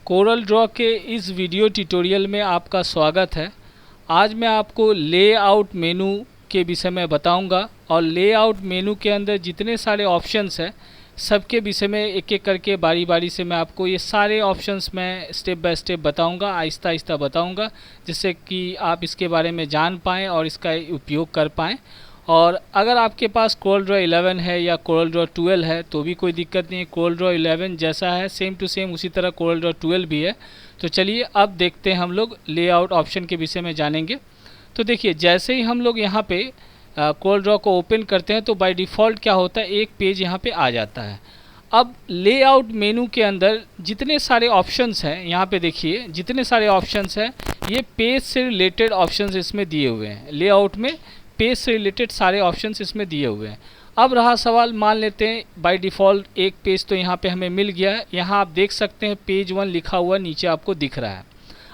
Corel Draw के इस video tutorial में आपका स्वागत है। आज मैं आपको लेआउट मेनू के विषय में बताऊंगा और लेआउट मेनू के अंदर जितने सारे ऑप्शंस हैं सबके विषय में एक एक करके बारी बारी से मैं आपको ये सारे ऑप्शंस मैं स्टेप बाय स्टेप बताऊंगा, आहिस्ता आहिस्ता बताऊंगा, जिससे कि आप इसके बारे में जान पाएँ और इसका उपयोग कर पाएँ। और अगर आपके पास कोरल ड्रॉ 11 है या कोरल ड्रॉ 12 है तो भी कोई दिक्कत नहीं है। कोरल ड्रॉ 11 जैसा है सेम टू सेम उसी तरह कोरल ड्रॉ 12 भी है। तो चलिए अब देखते हैं, हम लोग लेआउट ऑप्शन के विषय में जानेंगे। तो देखिए, जैसे ही हम लोग यहाँ पे कोरल ड्रॉ को ओपन करते हैं तो बाय डिफ़ॉल्ट क्या होता है, एक पेज यहाँ पे आ जाता है। अब लेआउट मेनू के अंदर जितने सारे ऑप्शंस हैं, यहाँ पे देखिए जितने सारे ऑप्शंस हैं ये पेज से रिलेटेड ऑप्शंस इसमें दिए हुए हैं। लेआउट में पेज से रिलेटेड सारे ऑप्शंस इसमें दिए हुए हैं। अब रहा सवाल, मान लेते हैं बाय डिफ़ॉल्ट एक पेज तो यहाँ पे हमें मिल गया है। यहाँ आप देख सकते हैं पेज 1 लिखा हुआ नीचे आपको दिख रहा है।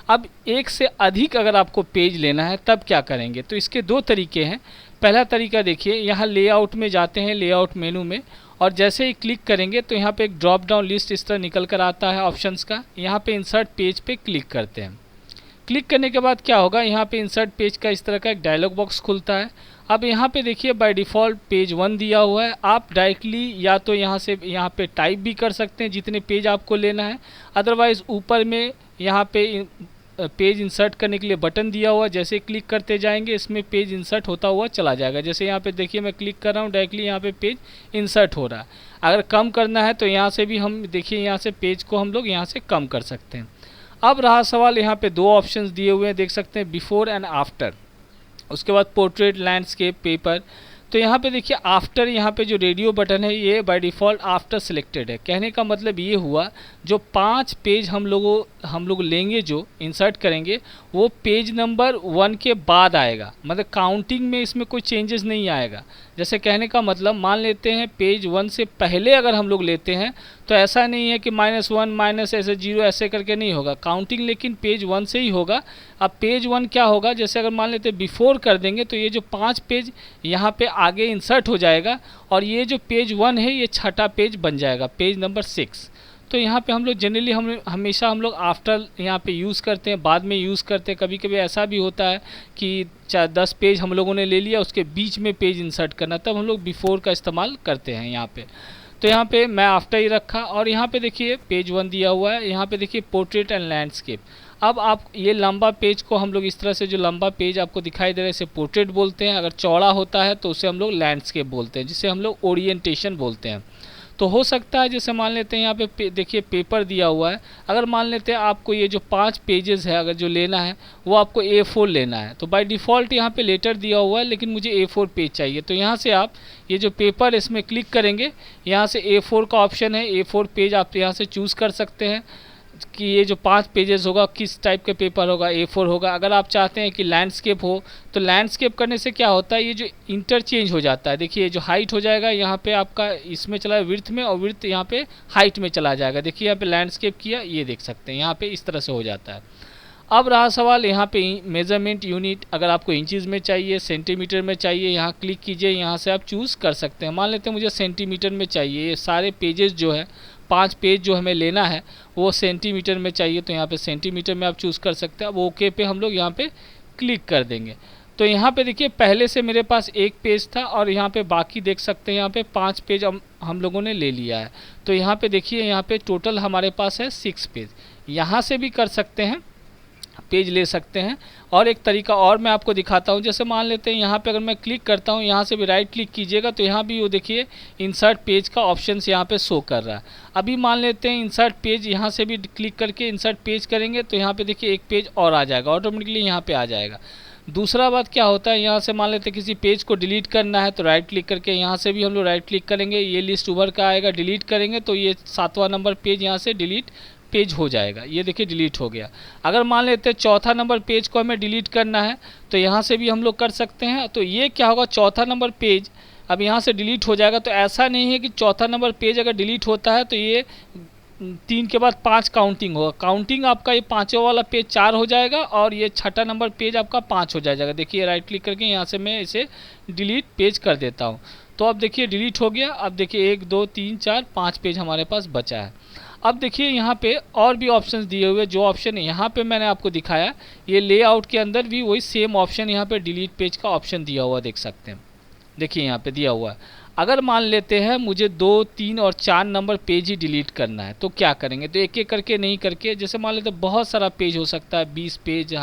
अब एक से अधिक अगर आपको पेज लेना है तब क्या करेंगे, तो इसके दो तरीके हैं। पहला तरीका देखिए, यहाँ लेआउट में जाते हैं, लेआउट मेनू में, और जैसे ही क्लिक करेंगे तो यहाँ पे एक ड्रॉप डाउन लिस्ट इस तरह निकल कर आता है ऑप्शंस का। यहाँ पे इंसर्ट पेज पे क्लिक करते हैं। क्लिक करने के बाद क्या होगा, यहाँ पे इंसर्ट पेज का इस तरह का एक डायलॉग बॉक्स खुलता है। अब यहाँ पे देखिए बाय डिफ़ॉल्ट पेज 1 दिया हुआ है। आप डायरेक्टली या तो यहाँ से यहाँ पे टाइप भी कर सकते हैं जितने पेज आपको लेना है, अदरवाइज़ ऊपर में यहाँ पे पेज इंसर्ट करने के लिए बटन दिया हुआ है। जैसे क्लिक करते जाएंगे इसमें पेज इंसर्ट होता हुआ चला जाएगा। जैसे यहाँ पे देखिए मैं क्लिक कर रहा हूँ, डायरेक्टली यहाँ पे पेज इंसर्ट हो रहा है। अगर कम करना है तो यहाँ से भी हम देखिए, यहाँ से पेज को हम लोग यहाँ से कम कर सकते हैं। अब रहा सवाल, यहाँ पे दो ऑप्शंस दिए हुए हैं, देख सकते हैं, बिफोर एंड आफ्टर। उसके बाद पोर्ट्रेट, लैंडस्केप, पेपर। तो यहाँ पे देखिए आफ्टर, यहाँ पे जो रेडियो बटन है ये बाय डिफ़ॉल्ट आफ्टर सिलेक्टेड है। कहने का मतलब ये हुआ, जो 5 पेज हम लोग लेंगे, जो इंसर्ट करेंगे, वो पेज नंबर 1 के बाद आएगा। मतलब काउंटिंग में इसमें कोई चेंजेस नहीं आएगा। जैसे कहने का मतलब, मान लेते हैं पेज 1 से पहले अगर हम लोग लेते हैं तो ऐसा नहीं है कि -1 माइनस ऐसे 0 ऐसे करके नहीं होगा काउंटिंग, लेकिन पेज 1 से ही होगा। अब पेज 1 क्या होगा, जैसे अगर मान लेते हैं बिफोर कर देंगे तो ये जो 5 पेज यहाँ पे आगे इंसर्ट हो जाएगा और ये जो पेज 1 है ये छठा पेज बन जाएगा, पेज नंबर 6। तो यहाँ पे हम लोग जनरली हमेशा हम लोग आफ्टर यहाँ पे यूज़ करते हैं, बाद में यूज़ करते हैं। कभी कभी ऐसा भी होता है कि 10 पेज हम लोगों ने ले लिया, उसके बीच में पेज इंसर्ट करना, तब हम लोग बिफोर का इस्तेमाल करते हैं यहाँ पे। तो यहाँ पे मैं आफ्टर ही रखा और यहाँ पे देखिए पेज 1 दिया हुआ है। यहाँ पे देखिए पोर्ट्रेट एंड लैंडस्केप। अब आप ये लंबा पेज को हम लोग इस तरह से, जो लंबा पेज आपको दिखाई दे रहा है इसे पोर्ट्रेट बोलते हैं। अगर चौड़ा होता है तो उसे हम लोग लैंडस्केप बोलते हैं, जिसे हम लोग ओरिएंटेशन बोलते हैं। तो हो सकता है, जैसे मान लेते हैं यहाँ पे देखिए पेपर दिया हुआ है। अगर मान लेते हैं आपको ये जो 5 पेजेस है अगर जो लेना है वो आपको A4 लेना है, तो बाय डिफ़ॉल्ट यहाँ पे लेटर दिया हुआ है, लेकिन मुझे A4 पेज चाहिए। तो यहाँ से आप ये जो पेपर इसमें क्लिक करेंगे, यहाँ से A4 का ऑप्शन है, A4 पेज आप यहाँ से चूज़ कर सकते हैं कि ये जो 5 पेजेस होगा किस टाइप का पेपर होगा, A4 होगा। अगर आप चाहते हैं कि लैंडस्केप हो तो लैंडस्केप करने से क्या होता है, ये जो इंटरचेंज हो जाता है। देखिए जो हाइट हो जाएगा यहाँ पे आपका इसमें चला विड्थ में, और विड्थ यहाँ पे हाइट में चला जाएगा। देखिए यहाँ पे लैंडस्केप किया, ये देख सकते हैं यहाँ पे इस तरह से हो जाता है। अब रहा सवाल, यहाँ पे मेज़रमेंट यूनिट, अगर आपको इंचज़ में चाहिए, सेंटीमीटर में चाहिए, यहाँ क्लिक कीजिए, यहाँ से आप चूज़ कर सकते हैं। मान लेते हैं मुझे सेंटीमीटर में चाहिए। ये सारे पेजेस जो है 5 पेज जो हमें लेना है वो सेंटीमीटर में चाहिए, तो यहाँ पे सेंटीमीटर में आप चूज़ कर सकते हैं। अब ओके पे हम लोग यहाँ पे क्लिक कर देंगे। तो यहाँ पे देखिए पहले से मेरे पास एक पेज था और यहाँ पे बाकी देख सकते हैं यहाँ पे 5 पेज हम लोगों ने ले लिया है। तो यहाँ पे देखिए यहाँ पे टोटल हमारे पास है 6 पेज। यहाँ से भी कर सकते हैं, पेज ले सकते हैं। और एक तरीका और मैं आपको दिखाता हूँ। जैसे मान लेते हैं यहाँ पे अगर मैं क्लिक करता हूँ, यहाँ से भी राइट क्लिक कीजिएगा तो यहाँ भी वो देखिए इंसर्ट पेज का ऑप्शन यहाँ पे शो कर रहा है। अभी मान लेते हैं इंसर्ट पेज, यहाँ से भी क्लिक करके इंसर्ट पेज करेंगे तो यहाँ पे देखिए एक पेज और आ जाएगा, ऑटोमेटिकली यहाँ पे आ जाएगा। दूसरा बात क्या होता है, यहाँ से मान लेते हैं किसी पेज को डिलीट करना है तो राइट क्लिक करके यहाँ से भी हम लोग राइट क्लिक करेंगे, ये लिस्ट उभर का आएगा। डिलीट करेंगे तो ये 7वां नंबर पेज यहाँ से डिलीट पेज हो जाएगा, ये देखिए डिलीट हो गया। अगर मान लेते हैं चौथा नंबर पेज को हमें डिलीट करना है तो यहाँ से भी हम लोग कर सकते हैं। तो ये क्या होगा, चौथा नंबर पेज अब यहाँ से डिलीट हो जाएगा। तो ऐसा नहीं है कि चौथा नंबर पेज अगर डिलीट होता है तो ये 3 के बाद 5 काउंटिंग होगा। काउंटिंग आपका ये 5वां वाला पेज 4 हो जाएगा और ये छठा नंबर पेज आपका 5 हो जाएगा। देखिए राइट क्लिक करके यहाँ से मैं इसे डिलीट पेज कर देता हूँ। तो अब देखिए डिलीट हो गया। अब देखिए 1 2 3 4 5 पेज हमारे पास बचा है। अब देखिए यहाँ पे और भी ऑप्शंस दिए हुए, जो ऑप्शन यहाँ पे मैंने आपको दिखाया, ये लेआउट के अंदर भी वही सेम ऑप्शन यहाँ पे डिलीट पेज का ऑप्शन दिया हुआ देख सकते हैं। देखिए यहाँ पे दिया हुआ है। अगर मान लेते हैं मुझे 2, 3 और 4 नंबर पेज ही डिलीट करना है तो क्या करेंगे, तो एक एक करके नहीं करके, जैसे मान लेते बहुत सारा पेज हो सकता है, 20 पेज,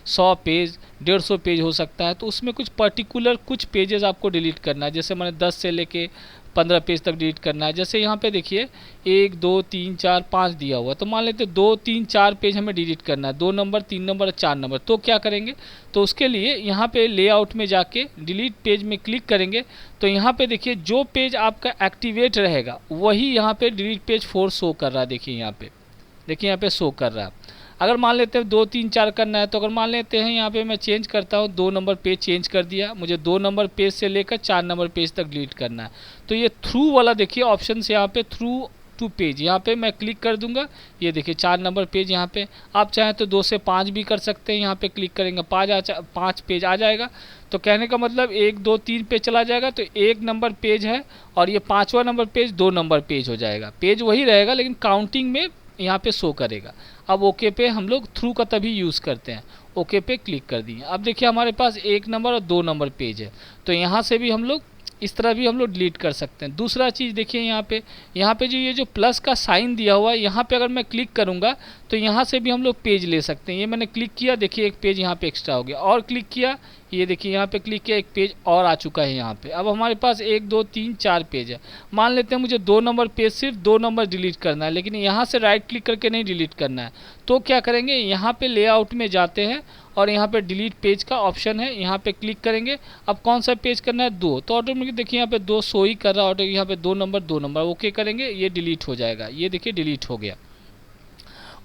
100 पेज, 150 पेज हो सकता है, तो उसमें कुछ पर्टिकुलर कुछ पेजेस आपको डिलीट करना है। जैसे मैंने 10 से लेके 15 पेज तक डिलीट करना है। जैसे यहाँ पे देखिए 1, 2, 3, 4, 5 दिया हुआ, तो मान लेते 2, 3, 4 पेज हमें डिलीट करना है, 2 नंबर, 3 नंबर और 4 नंबर। तो क्या करेंगे, तो उसके लिए यहाँ पे लेआउट में जाके डिलीट पेज में क्लिक करेंगे। तो यहाँ पे देखिए जो पेज आपका एक्टिवेट रहेगा वही यहाँ पे डिलीट पेज 4 शो कर रहा है। देखिए यहाँ पे शो कर रहा है। अगर मान लेते हैं 2, 3, 4 करना है, तो अगर मान लेते हैं यहाँ पे मैं चेंज करता हूँ, 2 नंबर पेज चेंज कर दिया, मुझे 2 नंबर पेज से लेकर 4 नंबर पेज तक डिलीट करना है। तो ये थ्रू वाला देखिए ऑप्शन से यहाँ पे थ्रू टू पेज, यहाँ पे मैं क्लिक कर दूंगा, ये देखिए 4 नंबर पेज यहाँ पे। आप चाहें तो 2 से 5 भी कर सकते हैं, यहाँ पे क्लिक करेंगे 5 पेज आ जाएगा। तो कहने का मतलब 1, 2, 3 पे चला जाएगा, तो 1 नंबर पेज है और ये 5वां नंबर पेज 2 नंबर पेज हो जाएगा। पेज वही रहेगा लेकिन काउंटिंग में यहाँ पे शो करेगा। अब ओके पे हम लोग थ्रू का तभी यूज़ करते हैं, ओके पे क्लिक कर दिए। अब देखिए हमारे पास 1 नंबर और 2 नंबर पेज है, तो यहाँ से भी हम लोग इस तरह भी हम लोग डिलीट कर सकते हैं। दूसरा चीज़ देखिए यहाँ पे जो ये जो प्लस का साइन दिया हुआ है, यहाँ पे अगर मैं क्लिक करूँगा तो यहाँ से भी हम लोग पेज ले सकते हैं। ये मैंने क्लिक किया, देखिए एक पेज यहाँ पे एक्स्ट्रा हो गया, और क्लिक किया, ये देखिए यहाँ पे क्लिक किया, एक पेज और आ चुका है यहाँ पे। अब हमारे पास 1, 2, 3, 4 पेज है। मान लेते हैं मुझे 2 नंबर पेज, सिर्फ 2 नंबर डिलीट करना है, लेकिन यहाँ से राइट क्लिक करके नहीं डिलीट करना है। तो क्या करेंगे, यहाँ पे लेआउट में जाते हैं और यहाँ पे डिलीट पेज का ऑप्शन है, यहाँ पे क्लिक करेंगे। अब कौन सा पेज करना है, 2, तो ऑटोमेटिक देखिए यहाँ पे 2 शो ही कर रहा है, यहाँ पे 2 नंबर ओके करेंगे, ये डिलीट हो जाएगा। ये देखिए डिलीट हो गया।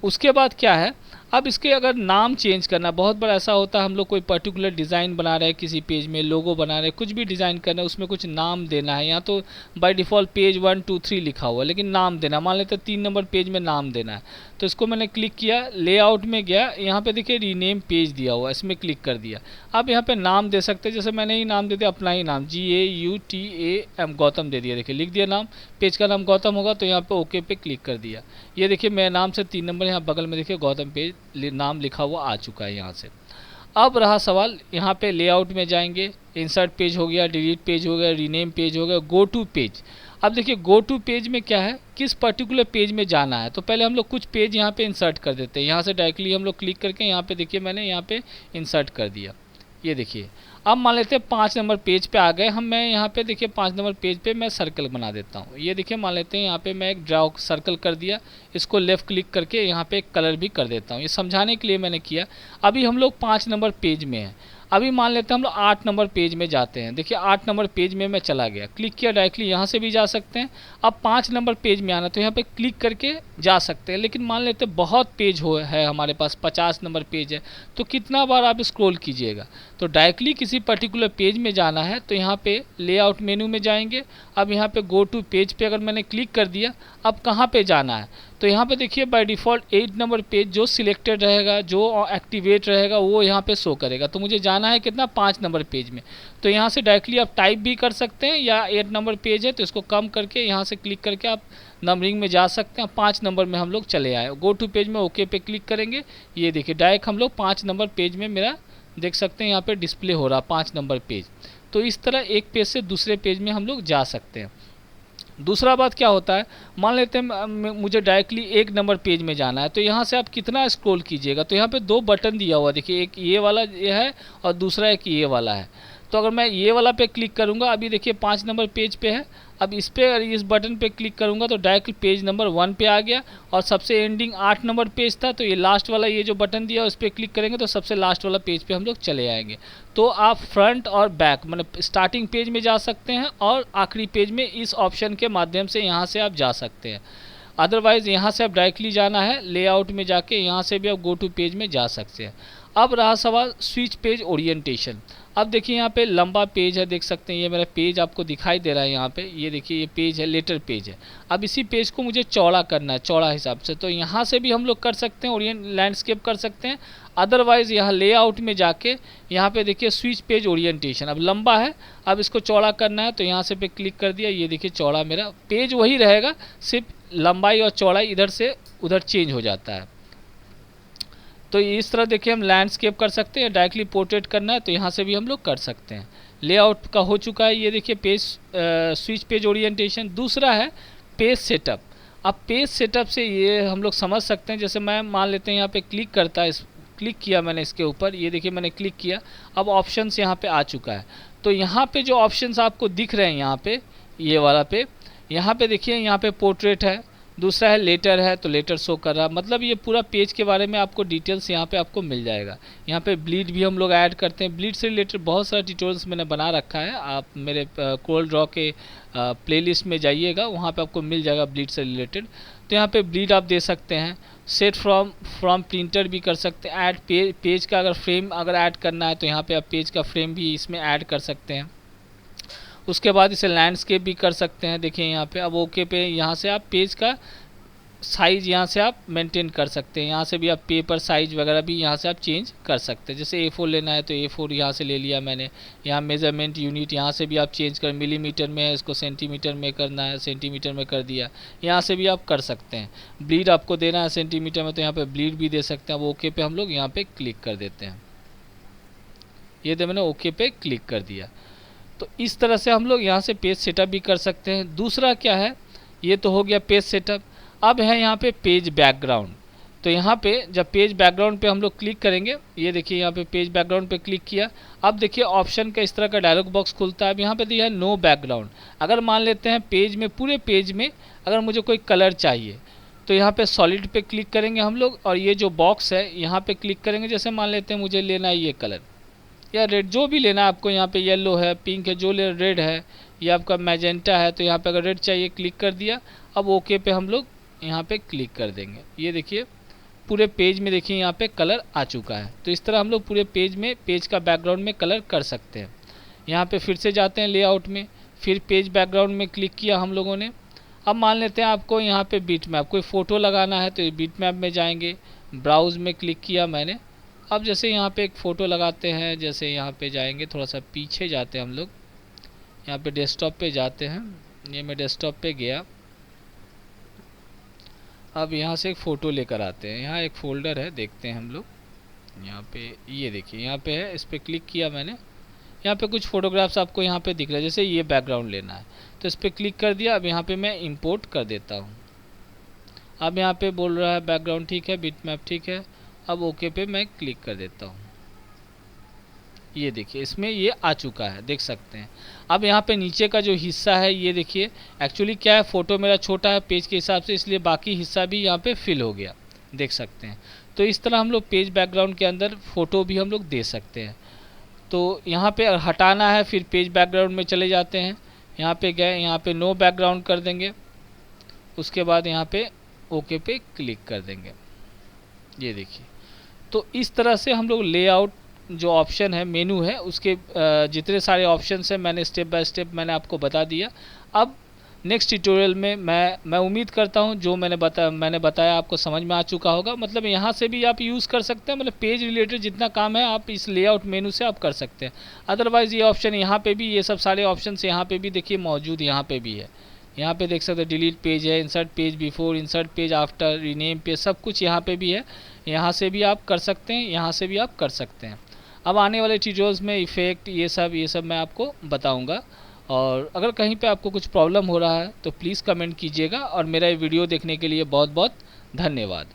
उसके बाद क्या है, अब इसके अगर नाम चेंज करना, बहुत बार ऐसा होता है हम लोग कोई पर्टिकुलर डिज़ाइन बना रहे हैं, किसी पेज में लोगो बना रहे हैं, कुछ भी डिज़ाइन करना है, उसमें कुछ नाम देना है। यहाँ तो बाय डिफ़ॉल्ट पेज 1, 2, 3 लिखा हुआ है, लेकिन नाम देना, मान लेते हैं 3 नंबर पेज में नाम देना है। तो इसको मैंने क्लिक किया, लेआउट में गया, यहाँ पे देखिए रीनेम पेज दिया हुआ है, इसमें क्लिक कर दिया। अब यहाँ पे नाम दे सकते हैं, जैसे मैंने ही नाम दे दिया अपना ही नाम, GAUTAM गौतम दे दिया। देखिए लिख दिया नाम, पेज का नाम गौतम होगा, तो यहाँ पे ओके पे क्लिक कर दिया। ये देखिए मेरे नाम से 3 नंबर यहाँ बगल में देखिए गौतम पेज नाम लिखा हुआ आ चुका है यहाँ से। अब रहा सवाल, यहाँ पे लेआउट में जाएंगे, इंसर्ट पेज हो गया, डिलीट पेज हो गया, रीनेम पेज हो गया, गो टू पेज। अब देखिए गो टू पेज में क्या है, किस पर्टिकुलर पेज में जाना है। तो पहले हम लोग कुछ पेज यहाँ पे इंसर्ट कर देते हैं, यहाँ से डायरेक्टली हम लोग क्लिक करके यहाँ पे देखिए मैंने यहाँ पे इंसर्ट कर दिया। ये देखिए अब मान लेते हैं 5 नंबर पेज पे आ गए हम, मैं यहाँ पे देखिए 5 नंबर पेज पे मैं सर्कल बना देता हूँ। ये देखिए मान लेते हैं यहाँ पे मैं एक ड्रॉ सर्कल कर दिया, इसको लेफ़्ट क्लिक करके यहाँ पे एक कलर भी कर देता हूँ। ये समझाने के लिए मैंने किया। अभी हम लोग 5 नंबर पेज में हैं। अभी मान लेते हैं हम लोग 8 नंबर पेज में जाते हैं। देखिए 8 नंबर पेज में मैं चला गया, क्लिक किया, डायरेक्टली यहाँ से भी जा सकते हैं। अब 5 नंबर पेज में आना, तो यहाँ पे क्लिक करके जा सकते हैं। लेकिन मान लेते हैं बहुत पेज है हमारे पास, 50 नंबर पेज है, तो कितना बार आप स्क्रॉल कीजिएगा। तो डायरेक्टली किसी पर्टिकुलर पेज में जाना है तो यहाँ पे लेआउट मेनू में जाएंगे। अब यहाँ पे गो टू पेज पे अगर मैंने क्लिक कर दिया, अब कहाँ पे जाना है, तो यहाँ पे देखिए बाय डिफ़ॉल्ट 8 नंबर पेज जो सिलेक्टेड रहेगा, जो एक्टिवेट रहेगा, वो यहाँ पे शो करेगा। तो मुझे जाना है कितना, 5 नंबर पेज में। तो यहाँ से डायरेक्टली आप टाइप भी कर सकते हैं, या 8 नंबर पेज है तो इसको कम करके यहाँ से क्लिक करके आप नंबरिंग में जा सकते हैं। 5 नंबर में हम लोग चले आए, गो टू पेज में ओके पे क्लिक करेंगे। ये देखिए डायरेक्ट हम लोग 5 नंबर पेज में, मेरा देख सकते हैं यहाँ पे डिस्प्ले हो रहा 5 नंबर पेज। तो इस तरह एक पेज से दूसरे पेज में हम लोग जा सकते हैं। दूसरा बात क्या होता है, मान लेते हैं मुझे डायरेक्टली 1 नंबर पेज में जाना है, तो यहाँ से आप कितना स्क्रॉल कीजिएगा। तो यहाँ पे 2 बटन दिया हुआ देखिए, एक ये वाला ये है और दूसरा एक ये वाला है। तो अगर मैं ये वाला पे क्लिक करूँगा, अभी देखिए 5 नंबर पेज पे है, अब इस बटन पे क्लिक करूँगा तो डायरेक्ट पेज नंबर 1 पे आ गया, और सबसे एंडिंग 8 नंबर पेज था, तो ये लास्ट वाला ये जो बटन दिया उस पर क्लिक करेंगे तो सबसे लास्ट वाला पेज पे हम लोग चले आएंगे। तो आप फ्रंट और बैक मतलब स्टार्टिंग पेज में जा सकते हैं और आखिरी पेज में इस ऑप्शन के माध्यम से यहाँ से आप जा सकते हैं। अदरवाइज़ यहाँ से आप डायरेक्टली जाना है, लेआउट में जाके यहाँ से भी आप गो टू पेज में जा सकते हैं। अब रहा सवाल स्विच पेज ओरिएंटेशन। अब देखिए यहाँ पे लंबा पेज है, देख सकते हैं ये मेरा पेज आपको दिखाई दे रहा है यहाँ पे, ये देखिए ये पेज है, लेटर पेज है। अब इसी पेज को मुझे चौड़ा करना है, चौड़ा हिसाब से, तो यहाँ से भी हम लोग कर सकते हैं, लैंडस्केप कर सकते हैं। अदरवाइज़ यहाँ लेआउट में जाके यहाँ पे देखिए स्विच पेज ओरिएंटेशन, अब लंबा है, अब इसको चौड़ा करना है, तो यहाँ से पे क्लिक कर दिया, ये देखिए चौड़ा, मेरा पेज वही रहेगा, सिर्फ लंबाई और चौड़ाई इधर से उधर चेंज हो जाता है। तो इस तरह देखिए हम लैंडस्केप कर सकते हैं, डायरेक्टली पोर्ट्रेट करना है तो यहाँ से भी हम लोग कर सकते हैं। लेआउट का हो चुका है, ये देखिए पेज स्विच पेज ओरिएंटेशन। दूसरा है पेज सेटअप। अब पेज सेटअप से ये हम लोग समझ सकते हैं, जैसे मैं मान लेते हैं यहाँ पे क्लिक करता है, क्लिक किया मैंने इसके ऊपर, ये देखिए मैंने क्लिक किया, अब ऑप्शंस यहाँ पे आ चुका है। तो यहाँ पे जो ऑप्शंस आपको दिख रहे हैं यहाँ पे, ये वाला पे, यहाँ पे देखिए यहाँ पे पोर्ट्रेट है, दूसरा है लेटर है, तो लेटर शो कर रहा, मतलब ये पूरा पेज के बारे में आपको डिटेल्स यहाँ पे आपको मिल जाएगा। यहाँ पे ब्लीड भी हम लोग ऐड करते हैं, ब्लीड से रिलेटेड बहुत सारे ट्यूटोरियल्स मैंने बना रखा है, आप मेरे कोरल ड्रॉ के प्लेलिस्ट में जाइएगा, वहाँ पे आपको मिल जाएगा ब्लीड से रिलेटेड। तो यहाँ पे ब्लीड आप दे सकते हैं, सेट फ्रॉम प्रिंटर भी कर सकते हैं, ऐड पेज का अगर फ्रेम अगर ऐड करना है तो यहाँ पे आप पेज का फ्रेम भी इसमें ऐड कर सकते हैं। उसके बाद इसे लैंडस्केप भी कर सकते हैं, देखिए यहाँ पे। अब ओके पे यहाँ से आप पेज का साइज़ यहाँ से आप मेंटेन कर सकते हैं, यहाँ से भी आप पेपर साइज वगैरह भी यहाँ से आप चेंज कर सकते हैं। जैसे A4 लेना है तो A4 यहाँ से ले लिया मैंने। यहाँ मेजरमेंट यूनिट यहाँ से भी आप चेंज कर, मिलीमीटर में है इसको सेंटीमीटर में करना है, सेंटीमीटर में कर दिया, यहाँ से भी आप कर सकते हैं। ब्लीड आपको देना है सेंटीमीटर में तो यहाँ पर ब्लीड भी दे सकते हैं। अब ओके पे हम लोग यहाँ पर क्लिक कर देते हैं, ये तो मैंने ओके पे क्लिक कर दिया। तो इस तरह से हम लोग यहाँ से पेज सेटअप भी कर सकते हैं। दूसरा क्या है, ये तो हो गया पेज सेटअप। अब है यहाँ पे पेज बैकग्राउंड। तो यहाँ पे जब पेज बैकग्राउंड पे हम लोग क्लिक करेंगे, ये देखिए यहाँ पे पेज बैकग्राउंड पे क्लिक किया, अब देखिए ऑप्शन का इस तरह का डायलॉग बॉक्स खुलता है। अब यहाँ पे दिया है नो बैकग्राउंड। अगर मान लेते हैं पेज में, पूरे पेज में अगर मुझे कोई कलर चाहिए तो यहाँ पे सॉलिड पे क्लिक करेंगे हम लोग, और ये जो बॉक्स है यहाँ पे क्लिक करेंगे। जैसे मान लेते हैं मुझे लेना है ये कलर या रेड, जो भी लेना है आपको, यहाँ पे येलो है, पिंक है, जो ले, रेड है, ये आपका मैजेंटा है, तो यहाँ पे अगर रेड चाहिए क्लिक कर दिया। अब ओके पे हम लोग यहाँ पे क्लिक कर देंगे, ये देखिए पूरे पेज में देखिए यहाँ पे कलर आ चुका है। तो इस तरह हम लोग पूरे पेज में, पेज का बैकग्राउंड में कलर कर सकते हैं। यहाँ पे फिर से जाते हैं लेआउट में, फिर पेज बैकग्राउंड में क्लिक किया हम लोगों ने। अब मान लेते हैं आपको यहाँ पे बीट मैप, कोई फ़ोटो लगाना है तो बीट मैप में जाएंगे, ब्राउज़ में क्लिक किया मैंने। अब जैसे यहाँ पे एक फ़ोटो लगाते हैं, जैसे यहाँ पे जाएंगे, थोड़ा सा पीछे जाते हैं हम लोग, यहाँ पे डेस्कटॉप पे जाते हैं, ये मैं डेस्कटॉप पे गया। अब यहाँ से एक फ़ोटो लेकर आते हैं, यहाँ एक फ़ोल्डर है, देखते हैं हम लोग, यहाँ पे ये देखिए यहाँ पे है, इस पर क्लिक किया मैंने। यहाँ पे कुछ फ़ोटोग्राफ्स आपको यहाँ पे दिख रहा है, जैसे ये बैकग्राउंड लेना है तो इस पर क्लिक कर दिया। अब यहाँ पे मैं इंपोर्ट कर देता हूँ। अब यहाँ पे बोल रहा है बैकग्राउंड ठीक है, बिट मैप ठीक है। अब ओके पे मैं क्लिक कर देता हूँ, ये देखिए इसमें ये आ चुका है, देख सकते हैं। अब यहाँ पे नीचे का जो हिस्सा है, ये देखिए एक्चुअली क्या है, फ़ोटो मेरा छोटा है पेज के हिसाब से, इसलिए बाकी हिस्सा भी यहाँ पे फिल हो गया, देख सकते हैं। तो इस तरह हम लोग पेज बैकग्राउंड के अंदर फ़ोटो भी हम लोग दे सकते हैं। तो यहाँ पे हटाना है, फिर पेज बैकग्राउंड में चले जाते हैं, यहाँ पे गए, यहाँ पे नो बैकग्राउंड कर देंगे, उसके बाद यहाँ पे ओके पे क्लिक कर देंगे, ये देखिए। तो इस तरह से हम लोग लेआउट जो ऑप्शन है, मेनू है, उसके जितने सारे ऑप्शंस हैं मैंने स्टेप बाय स्टेप मैंने आपको बता दिया। अब नेक्स्ट ट्यूटोरियल में मैं उम्मीद करता हूं जो मैंने बताया आपको समझ में आ चुका होगा। मतलब यहाँ से भी आप यूज़ कर सकते हैं, मतलब पेज रिलेटेड जितना काम है आप इस लेआउट मेनू से आप कर सकते हैं। अदरवाइज़ ये ऑप्शन यहाँ पे भी, ये सब सारे ऑप्शन यहाँ पे भी देखिए मौजूद, यहाँ पे भी है। यहाँ पे देख सकते हैं डिलीट पेज है, insert page before, insert page after, rename page, सब कुछ यहाँ पे भी है। यहाँ से भी आप कर सकते हैं, यहाँ से भी आप कर सकते हैं। अब आने वाले ट्यूटोरियल्स में इफ़ेक्ट ये सब मैं आपको बताऊंगा। और अगर कहीं पे आपको कुछ प्रॉब्लम हो रहा है तो प्लीज़ कमेंट कीजिएगा। और मेरा ये वीडियो देखने के लिए बहुत बहुत धन्यवाद।